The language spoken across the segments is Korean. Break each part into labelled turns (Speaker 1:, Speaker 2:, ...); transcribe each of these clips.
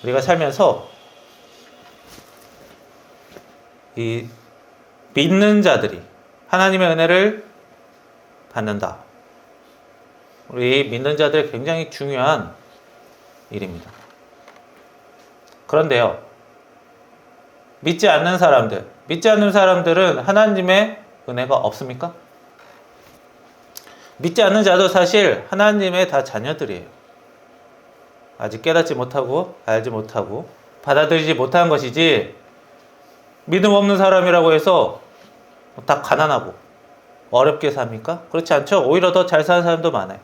Speaker 1: 우리가 살면서 이 믿는 자들이 하나님의 은혜를 받는다. 우리 믿는 자들 굉장히 중요한 일입니다. 그런데요, 믿지 않는 사람들은 하나님의 은혜가 없습니까? 믿지 않는 자도 사실 하나님의 다 자녀들이에요. 아직 깨닫지 못하고 알지 못하고 받아들이지 못한 것이지, 믿음 없는 사람이라고 해서 다 가난하고 어렵게 삽니까? 그렇지 않죠. 오히려 더 잘 사는 사람도 많아요.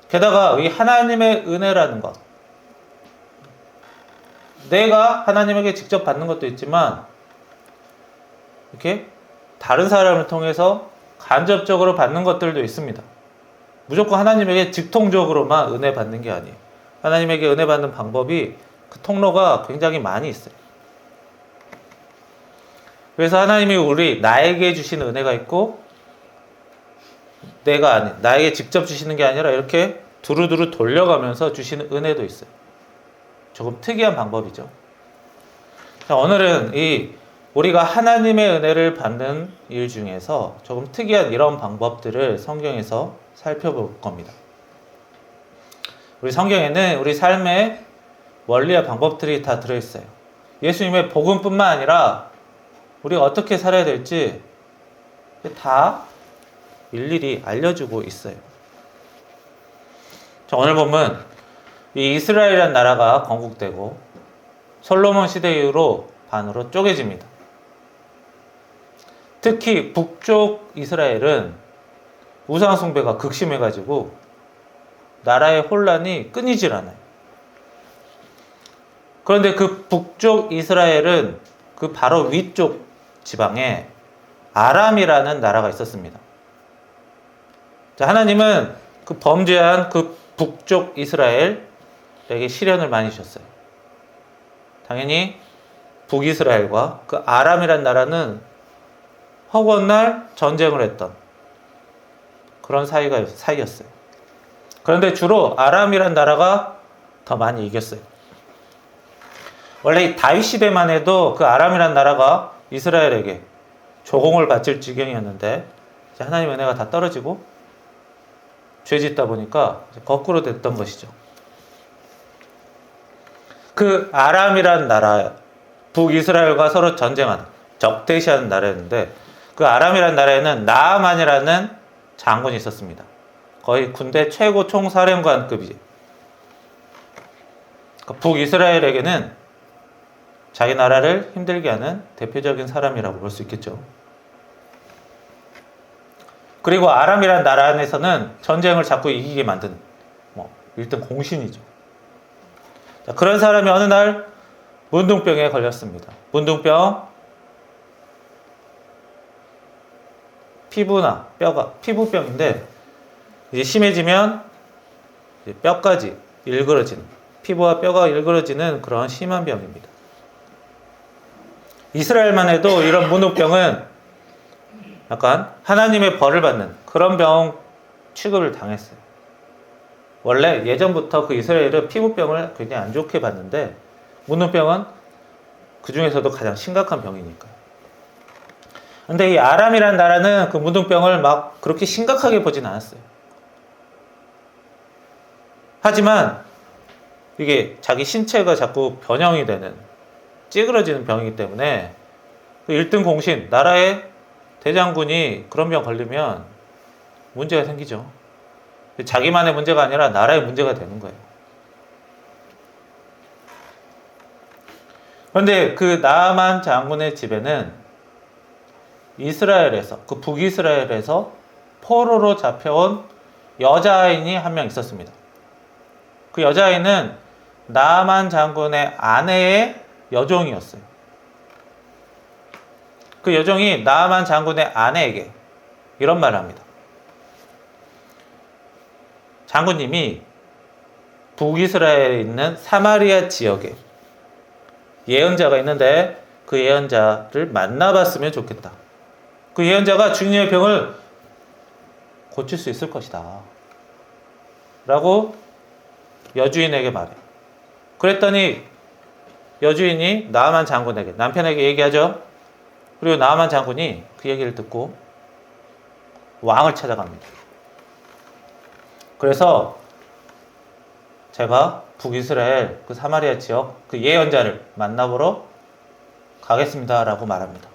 Speaker 1: 게다가 이 하나님의 은혜라는 것, 내가 하나님에게 직접 받는 것도 있지만 이렇게 다른 사람을 통해서 간접적으로 받는 것들도 있습니다. 무조건 하나님에게 직통적으로만 은혜 받는 게 아니에요. 하나님에게 은혜 받는 방법이, 그 통로가 굉장히 많이 있어요. 그래서 하나님이 나에게 주시는 은혜가 있고, 나에게 직접 주시는 게 아니라 이렇게 두루두루 돌려가면서 주시는 은혜도 있어요. 조금 특이한 방법이죠. 자, 오늘은 우리가 하나님의 은혜를 받는 일 중에서 조금 특이한 이런 방법들을 성경에서 살펴볼 겁니다. 우리 성경에는 우리 삶의 원리와 방법들이 다 들어있어요. 예수님의 복음뿐만 아니라 우리가 어떻게 살아야 될지 다 일일이 알려주고 있어요. 자, 오늘 보면 이 이스라엘이라는 나라가 건국되고 솔로몬 시대 이후로 반으로 쪼개집니다. 특히 북쪽 이스라엘은 우상 숭배가 극심해가지고 나라의 혼란이 끊이질 않아요. 그런데 그 북쪽 이스라엘은 그 바로 위쪽 지방에 아람이라는 나라가 있었습니다. 자, 하나님은 그 범죄한 그 북쪽 이스라엘에게 시련을 많이 주셨어요. 당연히 북이스라엘과 그 아람이라는 나라는 허구한 전쟁을 했던 그런 사이였어요. 그런데 주로 아람이라는 나라가 더 많이 이겼어요. 원래 다윗 시대만 해도 그 아람이라는 나라가 이스라엘에게 조공을 바칠 지경이었는데, 하나님의 은혜가 다 떨어지고 죄 짓다 보니까 거꾸로 됐던 것이죠. 그 아람이라는 나라, 북이스라엘과 서로 전쟁하는, 적대시하는 나라였는데, 그 아람이라는 나라에는 나아만이라는 장군이 있었습니다. 거의 군대 최고 총사령관급이죠. 북이스라엘에게는 자기 나라를 힘들게 하는 대표적인 사람이라고 볼 수 있겠죠. 그리고 아람이라는 나라 안에서는 전쟁을 자꾸 이기게 만든 1등 공신이죠. 자, 그런 사람이 어느 날 문둥병에 걸렸습니다. 문둥병, 피부병인데 이제 심해지면 이제 뼈까지 일그러지는, 피부와 뼈가 일그러지는 그런 심한 병입니다. 이스라엘만 해도 이런 문둥병은 약간 하나님의 벌을 받는 그런 병 취급을 당했어요. 원래 예전부터 그 이스라엘은 피부병을 굉장히 안 좋게 봤는데, 문둥병은 그 중에서도 가장 심각한 병이니까요. 근데 이 아람이라는 나라는 그 문둥병을 막 그렇게 심각하게 보진 않았어요. 하지만 이게 자기 신체가 자꾸 변형이 되는, 찌그러지는 병이기 때문에 그 1등 공신, 나라의 대장군이 그런 병 걸리면 문제가 생기죠. 자기만의 문제가 아니라 나라의 문제가 되는 거예요. 그런데 그 나아만 장군의 집에는 이스라엘에서, 그 북이스라엘에서 포로로 잡혀온 여자아인이 한 명 있었습니다. 그 여자아이는 나아만 장군의 아내의 여종이었어요. 그 여종이 나아만 장군의 아내에게 이런 말을 합니다. 장군님이 북이스라엘에 있는 사마리아 지역에 예언자가 있는데 그 예언자를 만나봤으면 좋겠다. 그 예언자가 주님의 병을 고칠 수 있을 것이다. 라고 여주인에게 말해. 그랬더니 여주인이 나아만 장군에게, 남편에게 얘기하죠. 그리고 나아만 장군이 그 얘기를 듣고 왕을 찾아갑니다. 그래서 제가 북이스라엘 그 사마리아 지역 그 예언자를 만나보러 가겠습니다 라고 말합니다.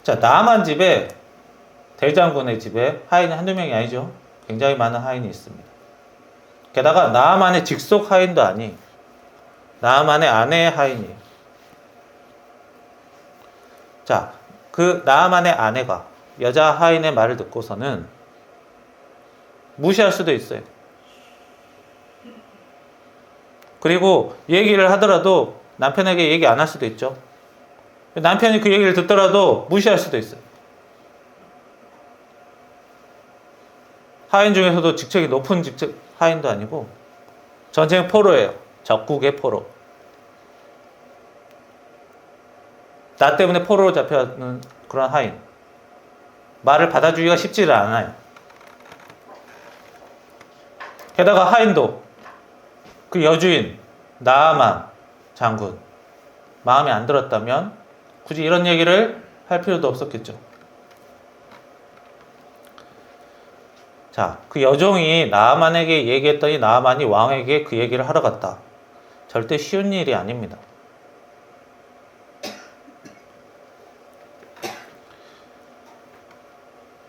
Speaker 1: 자, 나아만 집에, 대장군의 집에 하인이 한두 명이 아니죠. 굉장히 많은 하인이 있습니다. 게다가 나아만의 직속 하인도 아니, 나아만의 아내의 하인이에요. 자, 그 나아만의 아내가 여자 하인의 말을 듣고서는 무시할 수도 있어요. 그리고 얘기를 하더라도 남편에게 얘기 안 할 수도 있죠. 남편이 그 얘기를 듣더라도 무시할 수도 있어요. 하인 중에서도 직책이 높은 직책 하인도 아니고 전쟁 포로예요. 적국의 포로. 나 때문에 포로로 잡혀가는 그런 하인. 말을 받아주기가 쉽지를 않아요. 게다가 하인도 그 여주인 나아만 장군 마음에 안 들었다면 굳이 이런 얘기를 할 필요도 없었겠죠. 자, 그 여종이 나아만에게 얘기했더니 나아만이 왕에게 그 얘기를 하러 갔다. 절대 쉬운 일이 아닙니다.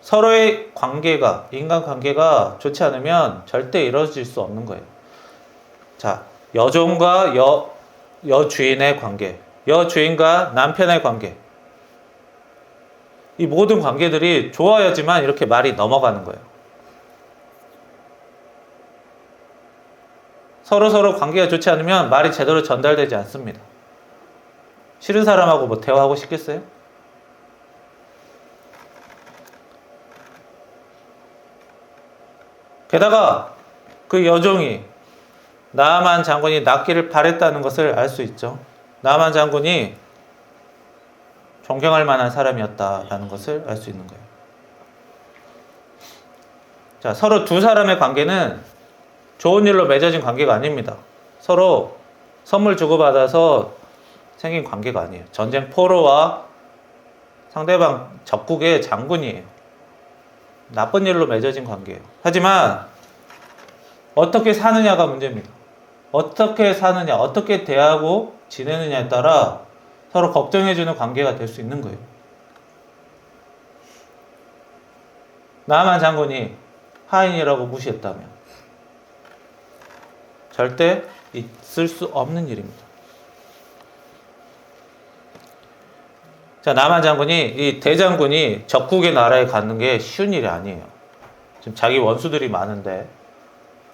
Speaker 1: 서로의 관계가, 인간관계가 좋지 않으면 절대 이루어질 수 없는 거예요. 자, 여종과 여주인의 관계, 여주인과 남편의 관계. 이 모든 관계들이 좋아야지만 이렇게 말이 넘어가는 거예요. 서로 관계가 좋지 않으면 말이 제대로 전달되지 않습니다. 싫은 사람하고 뭐 대화하고 싶겠어요? 게다가 그 여종이 나아만 장군이 낫기를 바랬다는 것을 알 수 있죠. 나아만 장군이 존경할 만한 사람이었다라는 것을 알 수 있는 거예요. 자, 서로 두 사람의 관계는 좋은 일로 맺어진 관계가 아닙니다. 서로 선물 주고받아서 생긴 관계가 아니에요. 전쟁 포로와 상대방 적국의 장군이에요. 나쁜 일로 맺어진 관계예요. 하지만 어떻게 사느냐가 문제입니다. 어떻게 사느냐, 어떻게 대하고 지내느냐에 따라 서로 걱정해주는 관계가 될 수 있는 거예요. 나아만 장군이 하인이라고 무시했다면 절대 있을 수 없는 일입니다. 자, 나아만 장군이, 이 대장군이 적국의 나라에 가는 게 쉬운 일이 아니에요. 지금 자기 원수들이 많은데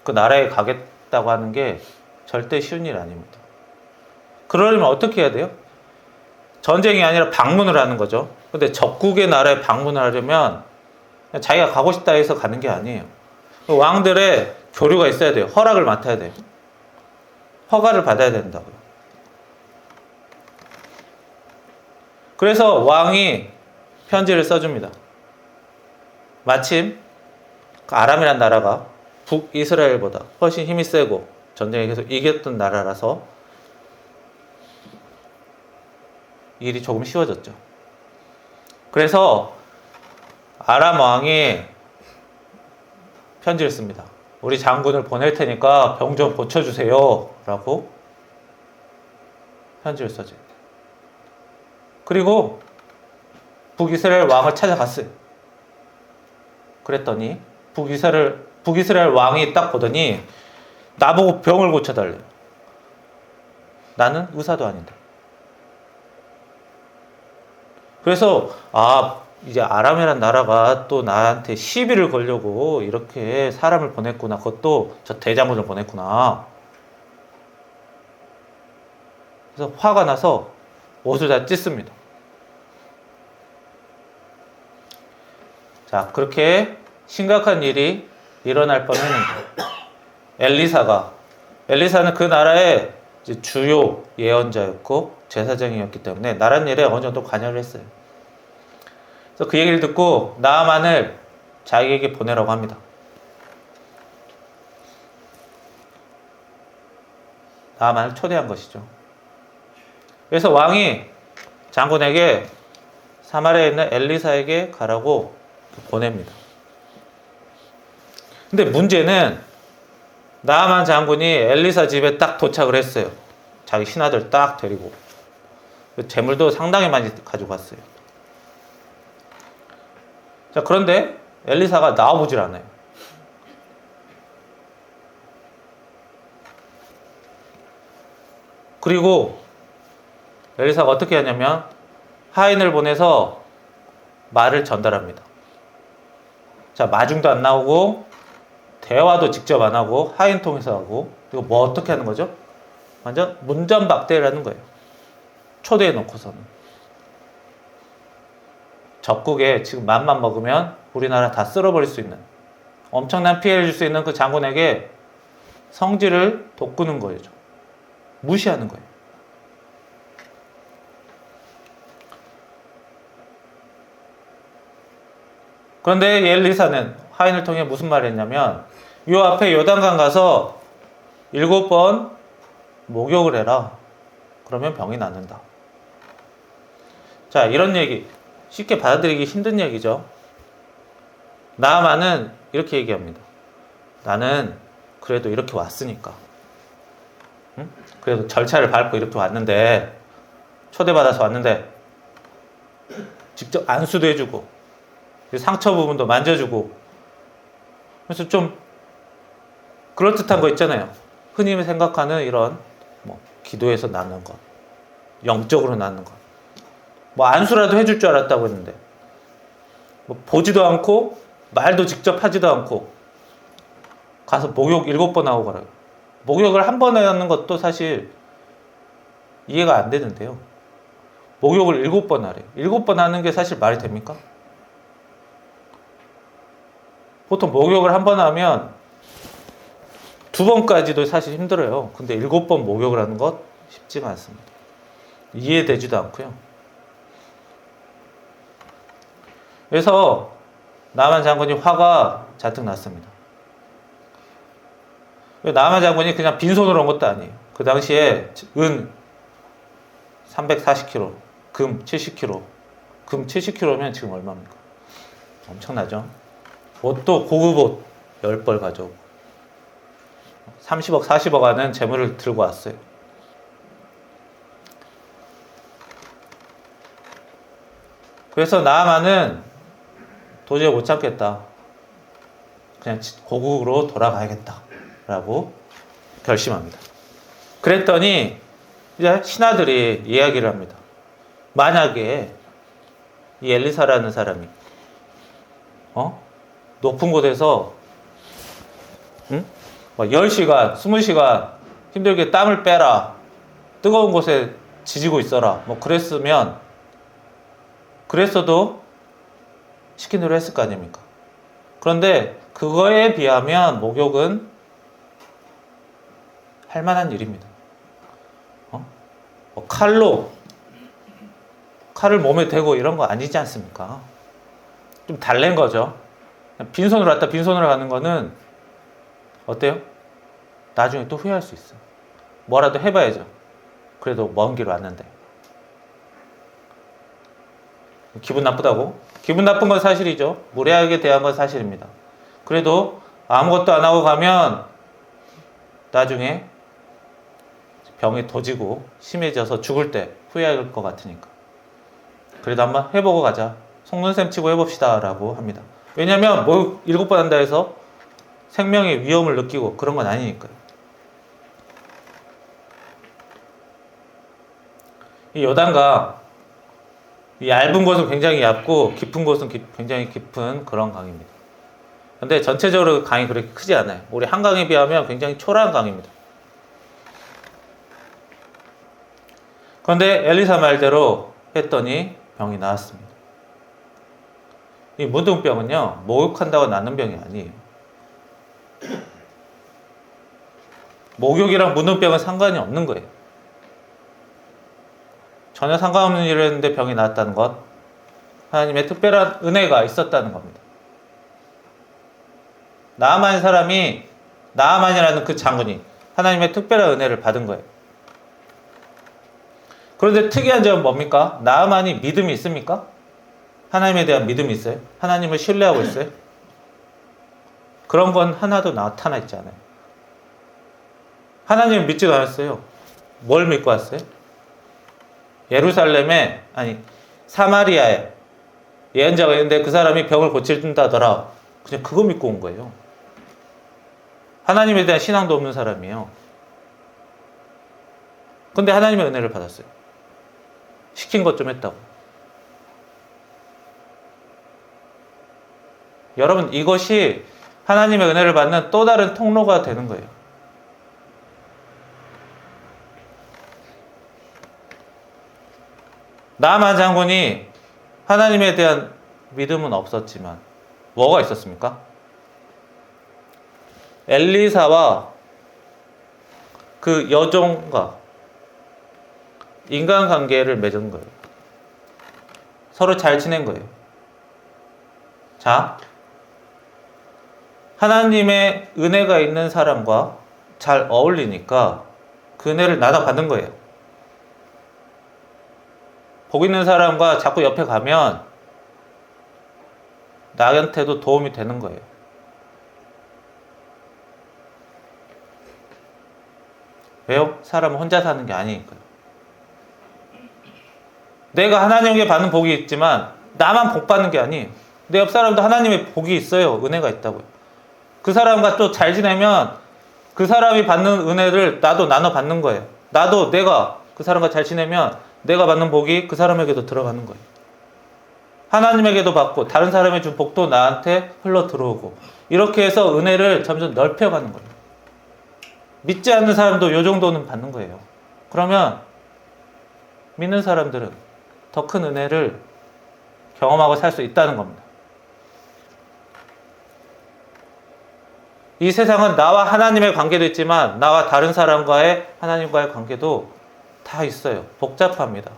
Speaker 1: 그 나라에 가겠다고 하는 게 절대 쉬운 일 아닙니다. 그러려면 어떻게 해야 돼요? 전쟁이 아니라 방문을 하는 거죠. 근데 적국의 나라에 방문을 하려면 그냥 자기가 가고 싶다 해서 가는 게 아니에요. 왕들의 교류가 있어야 돼요. 허락을 맡아야 돼요. 허가를 받아야 된다고요. 그래서 왕이 편지를 써줍니다. 마침 아람이란 나라가 북이스라엘보다 훨씬 힘이 세고 전쟁에 계속 이겼던 나라라서 일이 조금 쉬워졌죠. 그래서 아람 왕이 편지를 씁니다. 우리 장군을 보낼 테니까 병 좀 고쳐주세요 라고 편지를 써줘요. 그리고 북이스라엘 왕을 찾아갔어요. 그랬더니 북이스라엘 왕이 딱 보더니 나보고 병을 고쳐달래요. 나는 의사도 아닌데. 그래서 이제 아람이란 나라가 또 나한테 시비를 걸려고 이렇게 사람을 보냈구나. 그것도 저 대장군을 보냈구나. 그래서 화가 나서 옷을 다 찢습니다. 자, 그렇게 심각한 일이 일어날 뻔했는데 엘리사는 그 나라의 이제 주요 예언자였고 제사장이었기 때문에 나라 일에 어느 정도 관여를 했어요. 그래서 그 얘기를 듣고 나아만을 자기에게 보내라고 합니다. 나만을 초대한 것이죠. 그래서 왕이 장군에게 사마리아에 있는 엘리사에게 가라고 보냅니다. 근데 문제는 나아만 장군이 엘리사 집에 딱 도착을 했어요. 자기 신하들 딱 데리고. 재물도 상당히 많이 가지고 갔어요. 자, 그런데 엘리사가 나와보질 않아요. 그리고 엘리사가 어떻게 하냐면 하인을 보내서 말을 전달합니다. 자, 마중도 안 나오고 대화도 직접 안 하고 하인 통해서 하고, 그리고 뭐 어떻게 하는 거죠? 완전 문전박대를 하는 거예요. 초대해 놓고서는. 적국에 지금 맘만 먹으면 우리나라 다 쓸어버릴 수 있는, 엄청난 피해를 줄 수 있는 그 장군에게 성질을 돋구는 거예요. 무시하는 거예요. 그런데 엘리사는 하인을 통해 무슨 말을 했냐면, 요 앞에 요단강 가서 7번 목욕을 해라. 그러면 병이 낫는다. 자, 이런 얘기 쉽게 받아들이기 힘든 얘기죠. 나아만은 이렇게 얘기합니다. 나는 그래도 이렇게 왔으니까, 응? 그래도 절차를 밟고 이렇게 왔는데, 초대받아서 왔는데 직접 안수도 해주고 상처 부분도 만져주고, 그래서 좀 그럴듯한 거 있잖아요. 흔히 생각하는 이런 기도에서 낳는 것, 영적으로 낳는 것, 안수라도 해줄 줄 알았다고 했는데 보지도 않고 말도 직접 하지도 않고 가서 목욕 7번 하고 가라요. 목욕을 한 번에 하는 것도 사실 이해가 안 되는데요. 목욕을 7번 하래요. 7번 하는 게 사실 말이 됩니까? 보통 목욕을 한 번 하면 2번까지도 사실 힘들어요. 근데 7번 목욕을 하는 것 쉽지가 않습니다. 이해되지도 않고요. 그래서 나아만 장군이 화가 잔뜩 났습니다. 나아만 장군이 그냥 빈손으로 온 것도 아니에요. 그 당시에 은 340kg, 금 70kg, 금 70kg면 지금 얼마입니까? 엄청나죠? 옷도 고급 옷 10벌 가져오고 30억, 40억 하는 재물을 들고 왔어요. 그래서 나아만은 도저히 못 참겠다. 그냥 고국으로 돌아가야겠다. 라고 결심합니다. 그랬더니 이제 신하들이 이야기를 합니다. 만약에 이 엘리사라는 사람이 높은 곳에서 10시간, 20시간 힘들게 땀을 빼라. 뜨거운 곳에 지지고 있어라. 그랬어도 시킨 대로 했을 거 아닙니까? 그런데 그거에 비하면 목욕은 할 만한 일입니다. 칼을 몸에 대고 이런 거 아니지 않습니까? 좀 달랜 거죠. 빈손으로 왔다 빈손으로 가는 거는 어때요? 나중에 또 후회할 수 있어요. 뭐라도 해봐야죠. 그래도 먼 길 왔는데. 기분 나쁘다고? 기분 나쁜 건 사실이죠. 무례하게 대한 건 사실입니다. 그래도 아무것도 안 하고 가면 나중에 병이 도지고 심해져서 죽을 때 후회할 것 같으니까. 그래도 한번 해보고 가자. 속눈샘 치고 해봅시다. 라고 합니다. 왜냐면 7번 한다 해서 생명의 위험을 느끼고 그런 건 아니니까요. 이 요단강, 이 얇은 곳은 굉장히 얇고 깊은 곳은 굉장히 깊은 그런 강입니다. 근데 전체적으로 강이 그렇게 크지 않아요. 우리 한강에 비하면 굉장히 초라한 강입니다. 그런데 엘리사 말대로 했더니 병이 나았습니다. 이 문둥병은요, 목욕한다고 낫는 병이 아니에요. 목욕이랑 문둥병은 상관이 없는 거예요. 전혀 상관없는 일을 했는데 병이 나았다는 것, 하나님의 특별한 은혜가 있었다는 겁니다. 나아만 사람이, 나아만이라는 그 장군이 하나님의 특별한 은혜를 받은 거예요. 그런데 특이한 점은 뭡니까? 나아만이 믿음이 있습니까? 하나님에 대한 믿음이 있어요? 하나님을 신뢰하고 있어요? 그런 건 하나도 나타나 있지 않아요. 하나님을 믿지도 않았어요. 뭘 믿고 왔어요? 예루살렘에, 아니 사마리아에 예언자가 있는데 그 사람이 병을 고친다더라. 그냥 그거 믿고 온 거예요. 하나님에 대한 신앙도 없는 사람이에요. 근데 하나님의 은혜를 받았어요. 시킨 것 좀 했다고. 여러분, 이것이 하나님의 은혜를 받는 또 다른 통로가 되는 거예요. 나아만 장군이 하나님에 대한 믿음은 없었지만 뭐가 있었습니까? 엘리사와 그 여종과 인간관계를 맺은 거예요. 서로 잘 지낸 거예요. 자, 하나님의 은혜가 있는 사람과 잘 어울리니까 그 은혜를 나눠 받는 거예요. 복 있는 사람과 자꾸 옆에 가면 나한테도 도움이 되는 거예요. 왜요? 사람은 혼자 사는 게 아니니까요. 내가 하나님에게 받는 복이 있지만 나만 복 받는 게 아니에요. 내 옆 사람도 하나님의 복이 있어요. 은혜가 있다고요. 그 사람과 또 잘 지내면 그 사람이 받는 은혜를 나도 나눠 받는 거예요. 나도 내가 그 사람과 잘 지내면 내가 받는 복이 그 사람에게도 들어가는 거예요. 하나님에게도 받고 다른 사람이 준 복도 나한테 흘러 들어오고, 이렇게 해서 은혜를 점점 넓혀가는 거예요. 믿지 않는 사람도 이 정도는 받는 거예요. 그러면 믿는 사람들은 더 큰 은혜를 경험하고 살 수 있다는 겁니다. 이 세상은 나와 하나님의 관계도 있지만 나와 다른 사람과의 하나님과의 관계도 다 있어요. 복잡합니다.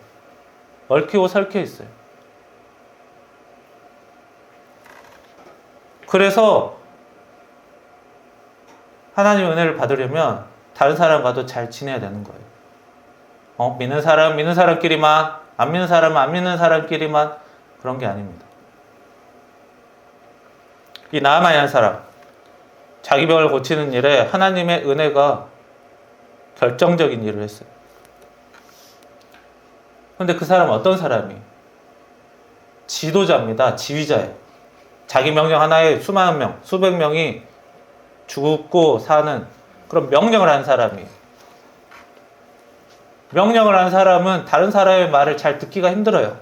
Speaker 1: 얽히고 설켜 있어요. 그래서 하나님의 은혜를 받으려면 다른 사람과도 잘 지내야 되는 거예요. 믿는 사람끼리만, 안 믿는 사람은 안 믿는 사람끼리만, 그런 게 아닙니다. 이 나아만이라는 사람, 자기 병을 고치는 일에 하나님의 은혜가 결정적인 일을 했어요. 그런데 그 사람은 어떤 사람이? 지도자입니다. 지휘자예요. 자기 명령 하나에 수만 명, 수백 명이 죽고 사는 그런 명령을 하는 사람이에요. 명령을 하는 사람은 다른 사람의 말을 잘 듣기가 힘들어요.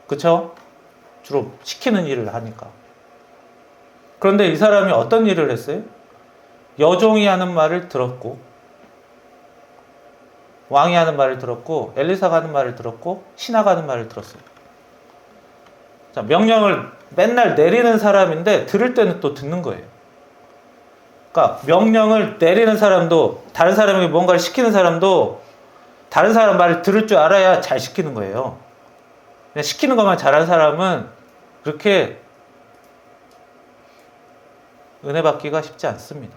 Speaker 1: 그쵸? 주로 시키는 일을 하니까. 그런데 이 사람이 어떤 일을 했어요? 여종이 하는 말을 들었고, 왕이 하는 말을 들었고, 엘리사가 하는 말을 들었고, 신하가 하는 말을 들었어요. 자, 명령을 맨날 내리는 사람인데 들을 때는 또 듣는 거예요. 그러니까 명령을 내리는 사람도, 다른 사람에게 뭔가를 시키는 사람도 다른 사람 말을 들을 줄 알아야 잘 시키는 거예요. 그냥 시키는 것만 잘하는 사람은 그렇게 은혜 받기가 쉽지 않습니다.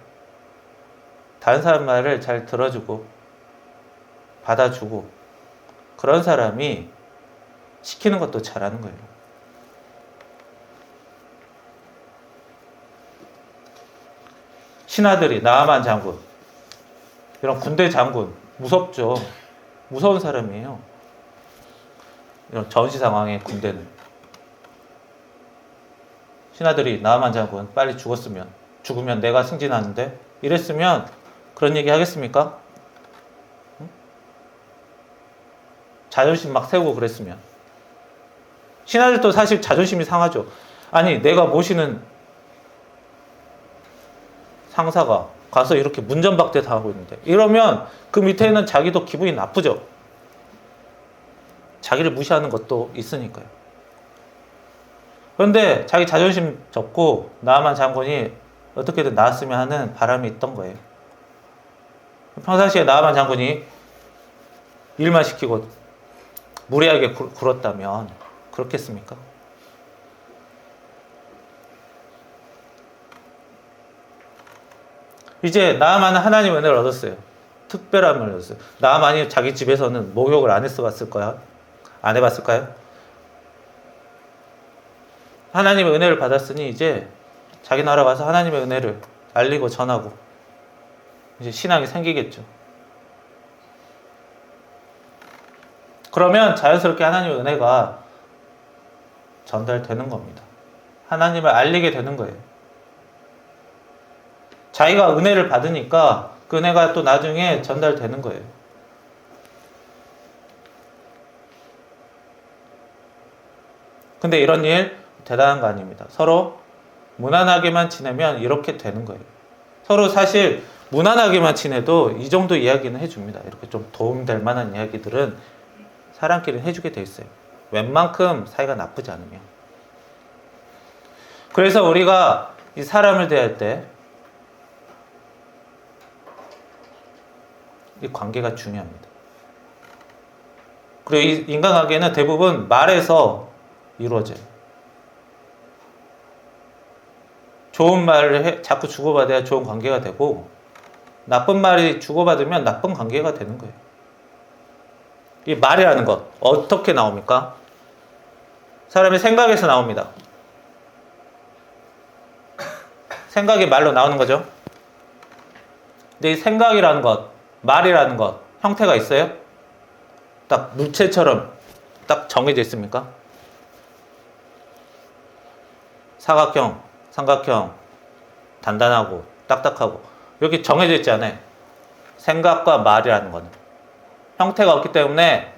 Speaker 1: 다른 사람 말을 잘 들어주고 받아주고 그런 사람이 시키는 것도 잘하는 거예요. 신하들이, 나아만 장군, 이런 군대 장군, 무섭죠. 무서운 사람이에요. 이런 전시 상황의 군대는. 신하들이 나아만 장군 빨리 죽으면 내가 승진하는데, 이랬으면 그런 얘기 하겠습니까? 응? 자존심 막 세우고 그랬으면. 신하들도 사실 자존심이 상하죠. 아니, 내가 모시는 상사가 가서 이렇게 문전박대 당하고 있는데, 이러면 그 밑에 있는 자기도 기분이 나쁘죠. 자기를 무시하는 것도 있으니까요. 그런데 자기 자존심 접고 나아만 장군이 어떻게든 나았으면 하는 바람이 있던 거예요. 평상시에 나아만 장군이 일만 시키고 무리하게 굴었다면 그렇겠습니까? 이제 나아만은 하나님 은혜를 얻었어요. 특별함을 얻었어요. 나아만이 자기 집에서는 목욕을 안 했어봤을 거야? 안 해봤을까요? 하나님의 은혜를 받았으니 이제 자기 나라 와서 하나님의 은혜를 알리고 전하고 이제 신앙이 생기겠죠. 그러면 자연스럽게 하나님의 은혜가 전달되는 겁니다. 하나님을 알리게 되는 거예요. 자기가 은혜를 받으니까 그 은혜가 또 나중에 전달되는 거예요. 근데 이런 일 대단한 거 아닙니다. 서로 무난하게만 지내면 이렇게 되는 거예요. 서로 사실 무난하게만 지내도 이 정도 이야기는 해줍니다. 이렇게 좀 도움될 만한 이야기들은 사람끼리 해주게 돼 있어요. 웬만큼 사이가 나쁘지 않으면. 그래서 우리가 이 사람을 대할 때 이 관계가 중요합니다. 그리고 이 인간관계는 대부분 말에서 이루어져요. 좋은 말을 자꾸 주고받아야 좋은 관계가 되고 나쁜 말이 주고받으면 나쁜 관계가 되는 거예요. 이 말이라는 것 어떻게 나옵니까? 사람의 생각에서 나옵니다. 생각이 말로 나오는 거죠. 근데 이 생각이라는 것, 말이라는 것 형태가 있어요? 딱 물체처럼 딱 정해져 있습니까? 사각형, 삼각형, 단단하고 딱딱하고 이렇게 정해져 있지 않아요. 생각과 말이라는 거는 형태가 없기 때문에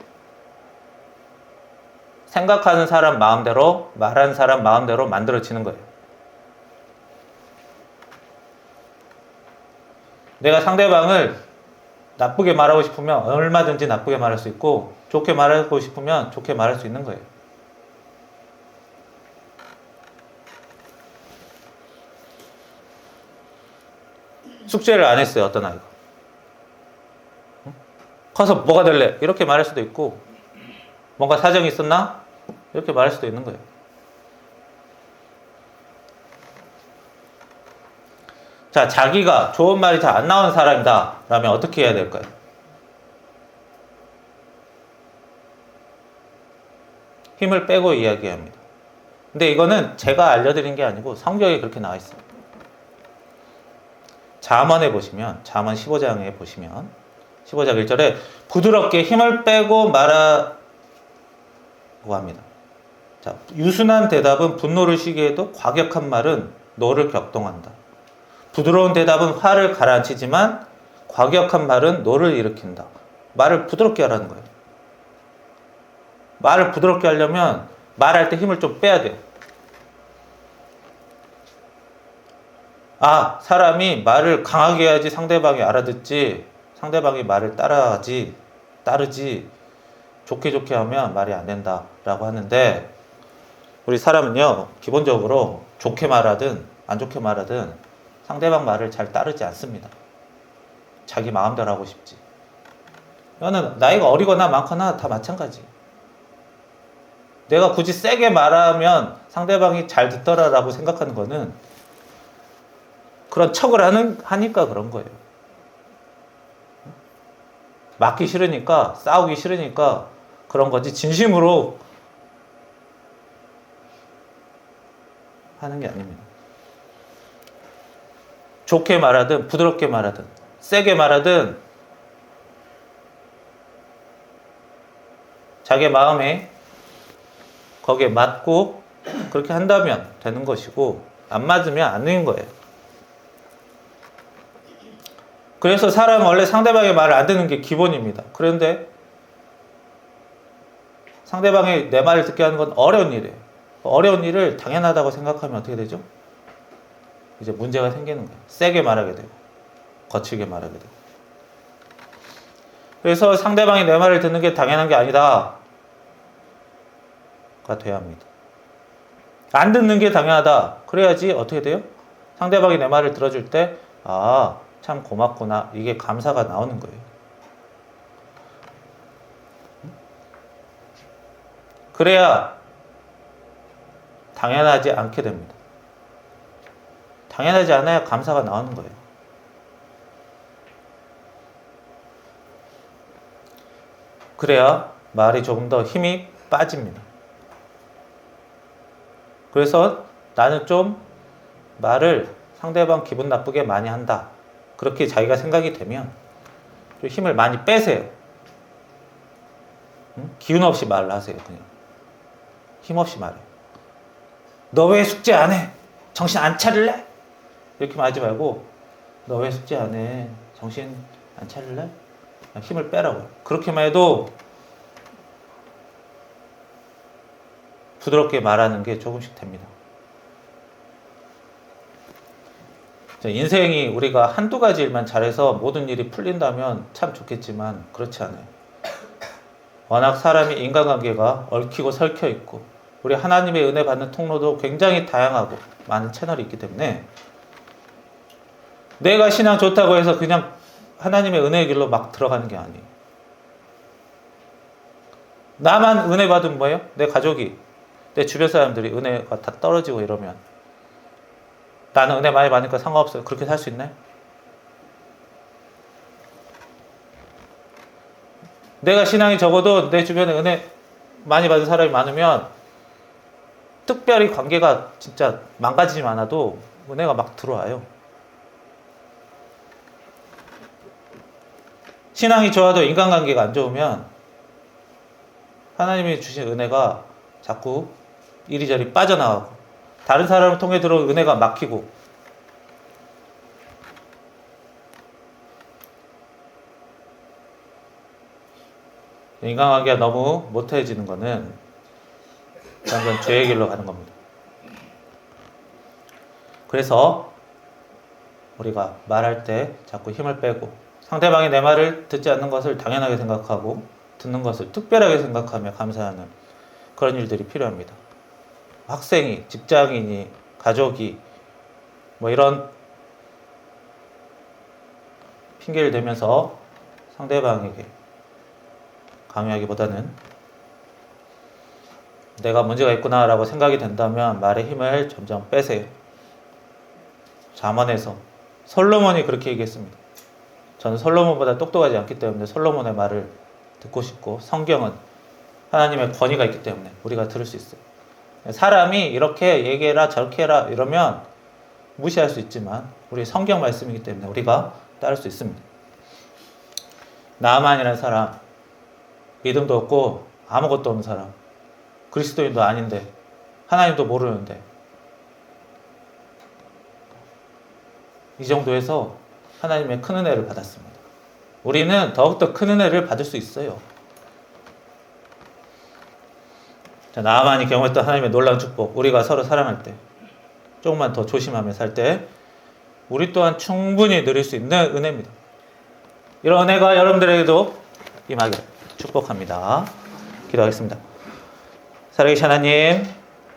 Speaker 1: 생각하는 사람 마음대로 말하는 사람 마음대로 만들어지는 거예요. 내가 상대방을 나쁘게 말하고 싶으면 얼마든지 나쁘게 말할 수 있고 좋게 말하고 싶으면 좋게 말할 수 있는 거예요. 숙제를 안 했어요. 어떤 아이가. 커서 뭐가 될래? 이렇게 말할 수도 있고 뭔가 사정이 있었나? 이렇게 말할 수도 있는 거예요. 자, 자기가 좋은 말이 잘 안 나오는 사람이다 라면 어떻게 해야 될까요? 힘을 빼고 이야기합니다. 근데 이거는 제가 알려드린 게 아니고 성경에 그렇게 나와 있어요. 잠언에 보시면 잠언 15장에 보시면 15장 1절에 부드럽게 힘을 빼고 말하고 합니다. 자, 유순한 대답은 분노를 쉬게 해도 과격한 말은 노를 격동한다. 부드러운 대답은 화를 가라앉히지만 과격한 말은 노를 일으킨다. 말을 부드럽게 하라는 거예요. 말을 부드럽게 하려면 말할 때 힘을 좀 빼야 돼요. 아, 사람이 말을 강하게 해야지 상대방이 알아듣지, 상대방이 말을 따르지, 좋게 하면 말이 안 된다 라고 하는데, 우리 사람은요 기본적으로 좋게 말하든 안 좋게 말하든 상대방 말을 잘 따르지 않습니다. 자기 마음대로 하고 싶지. 이거는 나이가 어리거나 많거나 다 마찬가지. 내가 굳이 세게 말하면 상대방이 잘 듣더라라고 생각하는 거는 그런 척을 하니까 그런 거예요. 맞기 싫으니까, 싸우기 싫으니까 그런 거지 진심으로 하는 게 아닙니다. 좋게 말하든 부드럽게 말하든 세게 말하든 자기 마음에 거기에 맞고 그렇게 한다면 되는 것이고 안 맞으면 안 되는 거예요. 그래서 사람은 원래 상대방의 말을 안 듣는 게 기본입니다. 그런데 상대방이 내 말을 듣게 하는 건 어려운 일이에요. 어려운 일을 당연하다고 생각하면 어떻게 되죠? 이제 문제가 생기는 거예요. 세게 말하게 되고 거칠게 말하게 되고. 그래서 상대방이 내 말을 듣는 게 당연한 게 아니다 가 돼야 합니다. 안 듣는 게 당연하다. 그래야지 어떻게 돼요? 상대방이 내 말을 들어줄 때 아, 참 고맙구나. 이게 감사가 나오는 거예요. 그래야 당연하지 않게 됩니다. 당연하지 않아야 감사가 나오는 거예요. 그래야 말이 조금 더 힘이 빠집니다. 그래서 나는 좀 말을 상대방 기분 나쁘게 많이 한다. 그렇게 자기가 생각이 되면 좀 힘을 많이 빼세요. 기운 없이 말을 하세요. 그냥 힘 없이 말해. 너 왜 숙제 안 해? 정신 안 차릴래? 이렇게 말하지 말고 너 왜 숙제 안 해? 정신 안 차릴래? 그냥 힘을 빼라고요. 그렇게만 해도 부드럽게 말하는 게 조금씩 됩니다. 인생이 우리가 한두 가지 일만 잘해서 모든 일이 풀린다면 참 좋겠지만 그렇지 않아요. 워낙 사람이 인간관계가 얽히고 설켜 있고 우리 하나님의 은혜 받는 통로도 굉장히 다양하고 많은 채널이 있기 때문에 내가 신앙 좋다고 해서 그냥 하나님의 은혜의 길로 막 들어가는 게 아니에요. 나만 은혜 받으면 뭐예요? 내 가족이, 내 주변 사람들이 은혜가 다 떨어지고 이러면 나는 은혜 많이 받으니까 상관없어요. 그렇게 살 수 있나요? 내가 신앙이 적어도 내 주변에 은혜 많이 받은 사람이 많으면 특별히 관계가 진짜 망가지지 않아도 은혜가 막 들어와요. 신앙이 좋아도 인간관계가 안 좋으면 하나님이 주신 은혜가 자꾸 이리저리 빠져나가고 다른 사람을 통해 들어온 은혜가 막히고 인간관계가 너무 못해지는 거는 완전 죄의 길로 가는 겁니다. 그래서 우리가 말할 때 자꾸 힘을 빼고 상대방이 내 말을 듣지 않는 것을 당연하게 생각하고 듣는 것을 특별하게 생각하며 감사하는 그런 일들이 필요합니다. 학생이, 직장인이, 가족이 뭐 이런 핑계를 대면서 상대방에게 강요하기보다는 내가 문제가 있구나라고 생각이 된다면 말의 힘을 점점 빼세요. 잠언에서 솔로몬이 그렇게 얘기했습니다. 저는 솔로몬보다 똑똑하지 않기 때문에 솔로몬의 말을 듣고 싶고 성경은 하나님의 권위가 있기 때문에 우리가 들을 수 있어요. 사람이 이렇게 얘기해라 저렇게 해라 이러면 무시할 수 있지만 우리 성경 말씀이기 때문에 우리가 따를 수 있습니다. 나아만이라는 사람 믿음도 없고 아무것도 없는 사람 그리스도인도 아닌데 하나님도 모르는데 이 정도에서 하나님의 큰 은혜를 받았습니다. 우리는 더욱더 큰 은혜를 받을 수 있어요. 자, 나아만이 경험했던 하나님의 놀라운 축복 우리가 서로 사랑할 때 조금만 더 조심하며 살 때 우리 또한 충분히 누릴 수 있는 은혜입니다. 이런 은혜가 여러분들에게도 임하기를 축복합니다. 기도하겠습니다. 살아계신 하나님,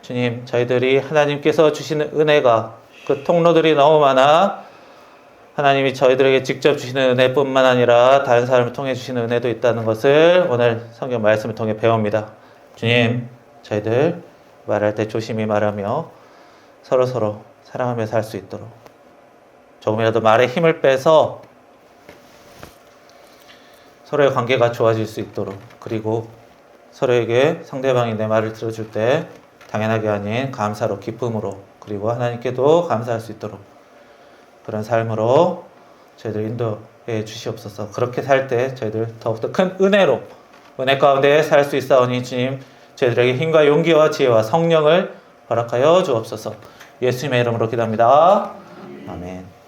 Speaker 1: 주님, 저희들이 하나님께서 주시는 은혜가 그 통로들이 너무 많아 하나님이 저희들에게 직접 주시는 은혜뿐만 아니라 다른 사람을 통해 주시는 은혜도 있다는 것을 오늘 성경 말씀을 통해 배웁니다. 주님, 저희들 말할 때 조심히 말하며 서로 사랑하며 살 수 있도록 조금이라도 말에 힘을 빼서 서로의 관계가 좋아질 수 있도록 그리고 서로에게 상대방이 내 말을 들어줄 때 당연하게 아닌 감사로 기쁨으로 그리고 하나님께도 감사할 수 있도록 그런 삶으로 저희들 인도해 주시옵소서. 그렇게 살 때 저희들 더욱더 큰 은혜로 은혜 가운데 살 수 있사오니 주님 저희들에게 힘과 용기와 지혜와 성령을 허락하여 주옵소서. 예수님의 이름으로 기도합니다. 아멘.